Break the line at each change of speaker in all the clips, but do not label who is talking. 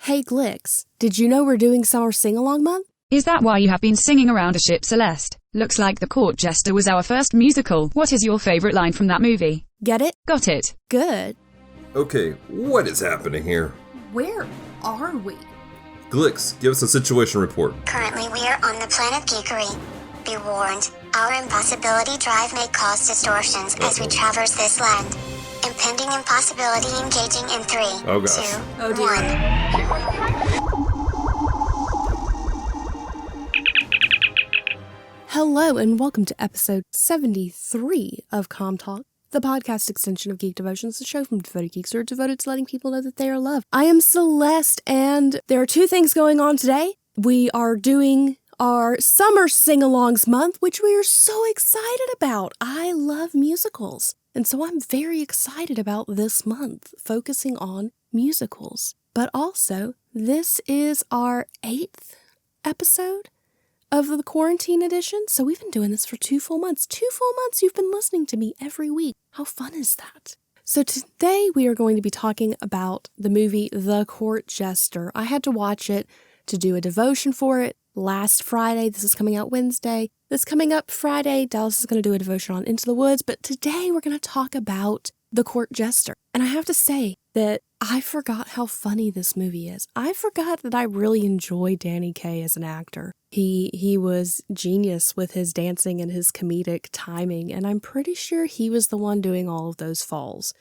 Hey Glicks, did you know we're doing Summer Singalong Month?
Is that why you have been singing around a ship, Celeste? Looks like The Court Jester was our first musical. What is your favorite line from that movie?
Get it?
Got it.
Good.
Okay, what is happening here?
Where are we?
Glicks, give us a situation report.
Currently, we are on the planet Geekery. Be warned, our impossibility drive may cause distortions as we traverse this land. Impending impossibility engaging in 3,
Oh, gosh.
2, 1.
Hello and welcome to episode 73 of Com Talk, the podcast extension of Geek Devotions, the show from devoted geeks who are devoted to letting people know that they are loved. I am Celeste, and there are two things going on today. We are doing our Summer Sing-Alongs month, which we are so excited about. I love musicals, and so I'm very excited about this month, focusing on musicals. But also, this is our 8th episode of the quarantine edition, so we've been doing this for 2 full months. 2 full months you've been listening to me every week. How fun is that? So today we are going to be talking about the movie The Court Jester. I had to watch it to do a devotion for it last Friday. This is coming out Wednesday. This coming up Friday, Dallas is going to do a devotion on Into the Woods, but today we're going to talk about The Court Jester. And I have to say that I forgot how funny this movie is. I forgot that I really enjoy Danny Kaye as an actor. He was genius with his dancing and his comedic timing, and I'm pretty sure he was the one doing all of those falls.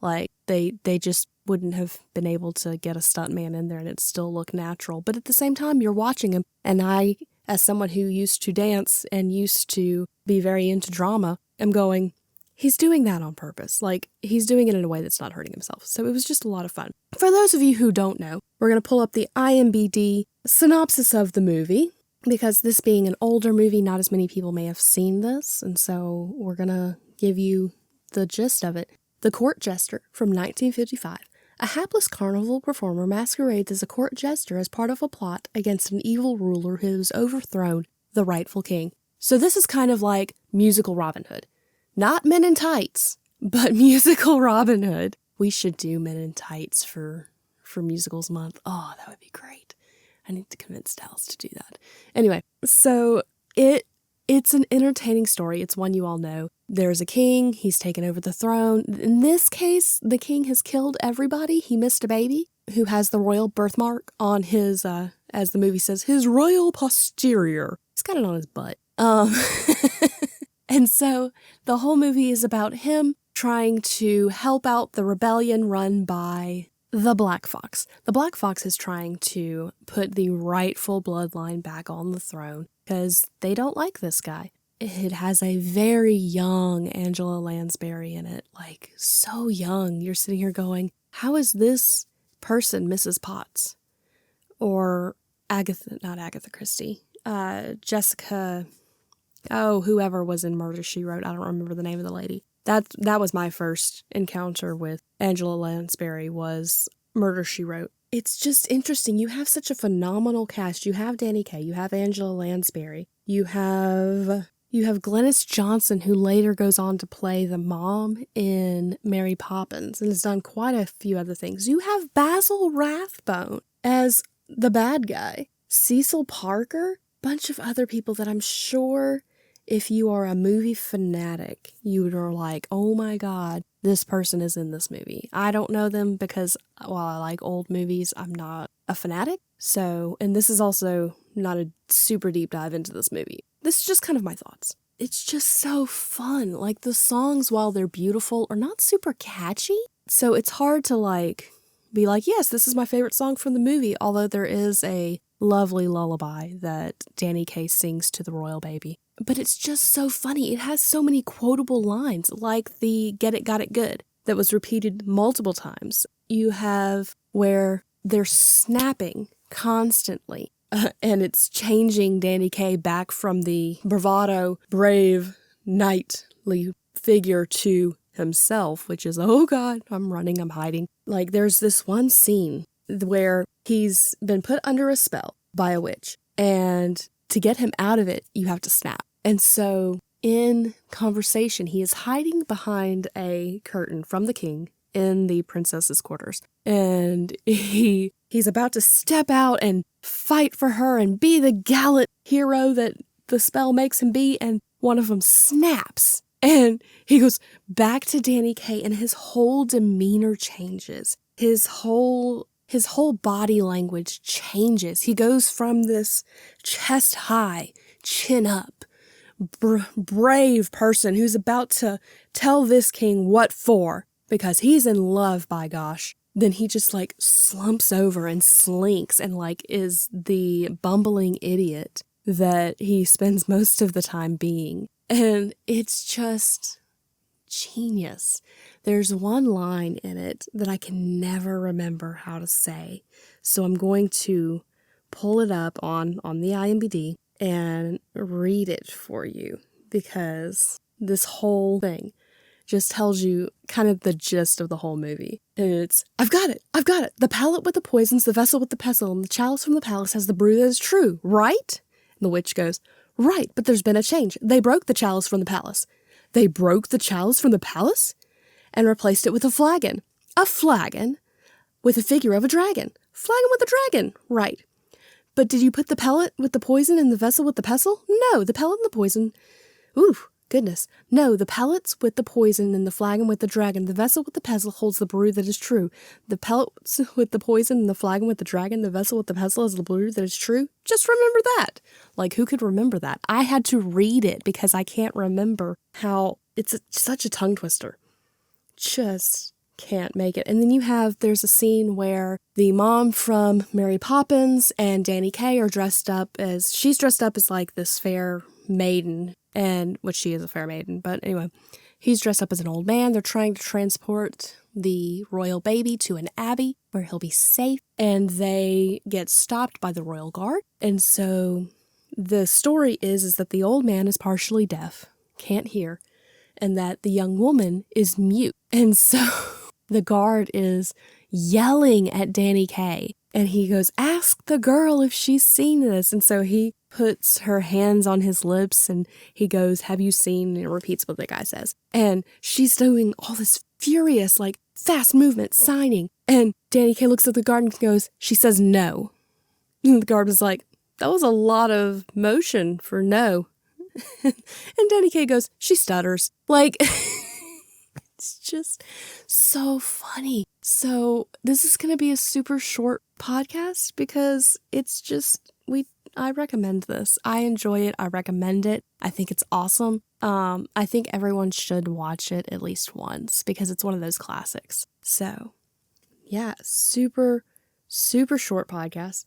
Like, they just wouldn't have been able to get a stuntman in there and it still look natural. But at the same time, you're watching him, and I, as someone who used to dance and used to be very into drama, am going, he's doing that on purpose. Like, he's doing it in a way that's not hurting himself. So it was just a lot of fun. For those of you who don't know, we're going to pull up the IMDb synopsis of the movie, because this being an older movie, not as many people may have seen this, and so we're going to give you the gist of it. The Court Jester from 1955. A hapless carnival performer masquerades as a court jester as part of a plot against an evil ruler who has overthrown the rightful king. So this is kind of like musical Robin Hood. Not Men in Tights, but musical Robin Hood. We should do Men in Tights for Musicals Month. Oh, that would be great. I need to convince Dallas to do that. Anyway, so it's an entertaining story. It's one you all know. There's a king. He's taken over the throne. In this case, the king has killed everybody. He missed a baby who has the royal birthmark on his, as the movie says, his royal posterior. He's got it on his butt. And so the whole movie is about him trying to help out the rebellion run by the Black Fox. The Black Fox is trying to put the rightful bloodline back on the throne because they don't like this guy. It has a very young Angela Lansbury in it, like so young. You're sitting here going, how is this person Mrs. Potts? Or not Agatha Christie, Jessica, whoever was in Murder, She Wrote. I don't remember the name of the lady. That was my first encounter with Angela Lansbury, was Murder, She Wrote. It's just interesting. You have such a phenomenal cast. You have Danny Kaye. You have Angela Lansbury. You have Glynis Johnson, who later goes on to play the mom in Mary Poppins and has done quite a few other things. You have Basil Rathbone as the bad guy. Cecil Parker. Bunch of other people that I'm sure if you are a movie fanatic, you are like, oh my God, this person is in this movie. I don't know them because while I like old movies, I'm not a fanatic. So, and this is also not a super deep dive into this movie. This is just kind of my thoughts. It's just so fun. Like, the songs, while they're beautiful, are not super catchy. So it's hard to be like, yes, this is my favorite song from the movie. Although there is a lovely lullaby that Danny Kaye sings to the royal baby. But it's just so funny. It has so many quotable lines, like the "Get It, Got It Good" that was repeated multiple times. You have where they're snapping constantly, and it's changing Danny Kaye back from the bravado, brave, knightly figure to himself, which is, oh God, I'm running, I'm hiding. Like, there's this one scene where he's been put under a spell by a witch, and to get him out of it, you have to snap. And so in conversation, he is hiding behind a curtain from the king in the princess's quarters. And he's about to step out and fight for her and be the gallant hero that the spell makes him be, and one of them snaps. And he goes back to Danny Kaye, and his whole demeanor changes. His whole body language changes. He goes from this chest high, chin up, brave person who's about to tell this king what for, because he's in love, by gosh. Then he just like slumps over and slinks and like is the bumbling idiot that he spends most of the time being. And it's just genius. There's one line in it that I can never remember how to say. So I'm going to pull it up on the IMDb and read it for you, because this whole thing just tells you kind of the gist of the whole movie. And it's, I've got it. The pallet with the poisons, the vessel with the pestle, and the chalice from the palace has the brew that is true, right? And the witch goes, right, but there's been a change. They broke the chalice from the palace. They broke the chalice from the palace and replaced it with a flagon. A flagon with a figure of a dragon. Flagon with a dragon, right. But did you put the pellet with the poison in the vessel with the pestle? No, the pellet and the poison. Ooh, goodness. No, the pellets with the poison and the flagon with the dragon. The vessel with the pestle holds the brew that is true. The pellets with the poison and the flagon with the dragon. The vessel with the pestle is the brew that is true. Just remember that. Like, who could remember that? I had to read it because I can't remember how it's such a tongue twister. Just can't make it. And then there's a scene where the mom from Mary Poppins and Danny Kaye are she's dressed up as like this fair maiden, and which she is a fair maiden, but anyway, he's dressed up as an old man. They're trying to transport the royal baby to an abbey where he'll be safe, and they get stopped by the royal guard. And so the story is that the old man is partially deaf, can't hear, and that the young woman is mute. And so the guard is yelling at Danny Kaye, and he goes, ask the girl if she's seen this. And so he puts her hands on his lips and he goes, have you seen, and repeats what the guy says. And she's doing all this furious, like, fast movement, signing. And Danny Kaye looks at the guard and goes, she says no. And the guard was like, that was a lot of motion for no. And Danny Kaye goes, she stutters. Like, it's just so funny. So this is going to be a super short podcast because it's just, I recommend this. I enjoy it. I recommend it. I think it's awesome. I think everyone should watch it at least once because it's one of those classics. So yeah, super, super short podcast.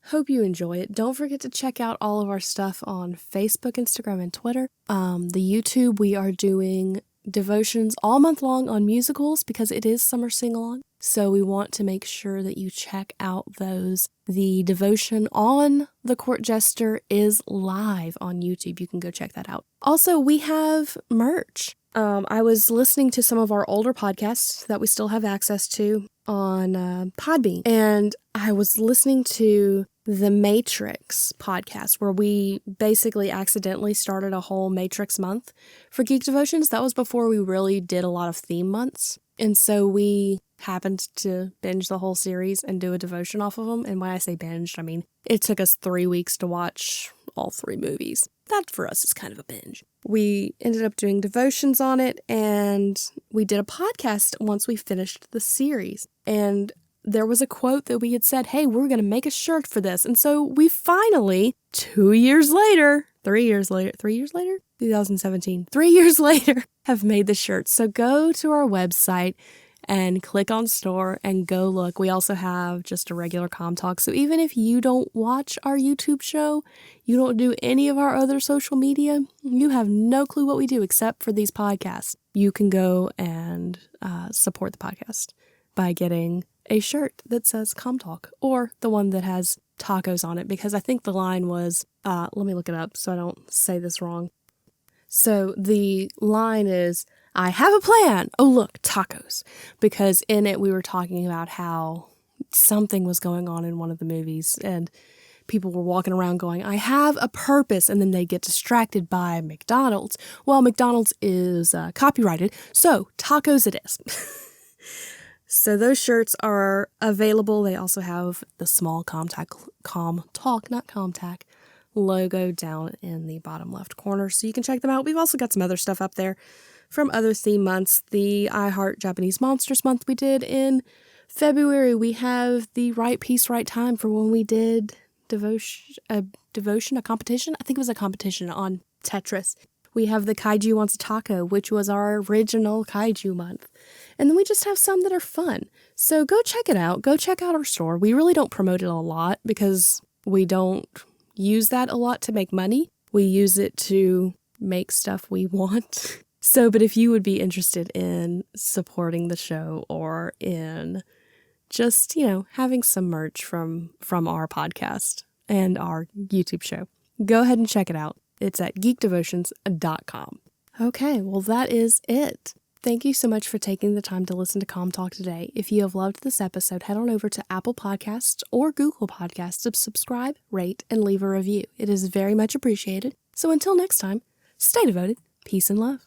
Hope you enjoy it. Don't forget to check out all of our stuff on Facebook, Instagram, and Twitter. The YouTube, we are doing devotions all month long on musicals because it is summer sing-along. So we want to make sure that you check out those. The devotion on the Court Jester is live on YouTube. You can go check that out. Also, we have merch. I was listening to some of our older podcasts that we still have access to on Podbean, and I was listening to the Matrix podcast, where we basically accidentally started a whole Matrix month for Geek Devotions. That was before we really did a lot of theme months. And so we happened to binge the whole series and do a devotion off of them. And when I say binged, I mean, it took us 3 weeks to watch all 3 movies. That for us is kind of a binge. We ended up doing devotions on it, and we did a podcast once we finished the series. And there was a quote that we had said, hey, we're going to make a shirt for this. And so we finally, 3 years later, 2017, 3 years later, have made the shirt. So go to our website and click on store and go look. We also have just a regular Com Talk. So even if you don't watch our YouTube show, you don't do any of our other social media, you have no clue what we do except for these podcasts. You can go and support the podcast by getting a shirt that says Com Talk, or the one that has tacos on it, because I think the line was, let me look it up so I don't say this wrong. So the line is, I have a plan. Oh, look, tacos. Because in it, we were talking about how something was going on in one of the movies, and people were walking around going, I have a purpose, and then they get distracted by McDonald's. Well, McDonald's is copyrighted, so tacos it is. So those shirts are available. They also have the small ComTalk logo down in the bottom left corner, so you can check them out. We've also got some other stuff up there from other theme months. The I Heart Japanese Monsters month we did in February. We have the Right Piece, Right Time for when we did a competition. I think it was a competition on Tetris. We have the Kaiju Wants a Taco, which was our original Kaiju month. And then we just have some that are fun. So go check it out. Go check out our store. We really don't promote it a lot because we don't use that a lot to make money. We use it to make stuff we want. So, but if you would be interested in supporting the show or in just, having some merch from our podcast and our YouTube show, go ahead and check it out. It's at geekdevotions.com. Okay, well, that is it. Thank you so much for taking the time to listen to Com Talk today. If you have loved this episode, head on over to Apple Podcasts or Google Podcasts to subscribe, rate, and leave a review. It is very much appreciated. So until next time, stay devoted, peace and love.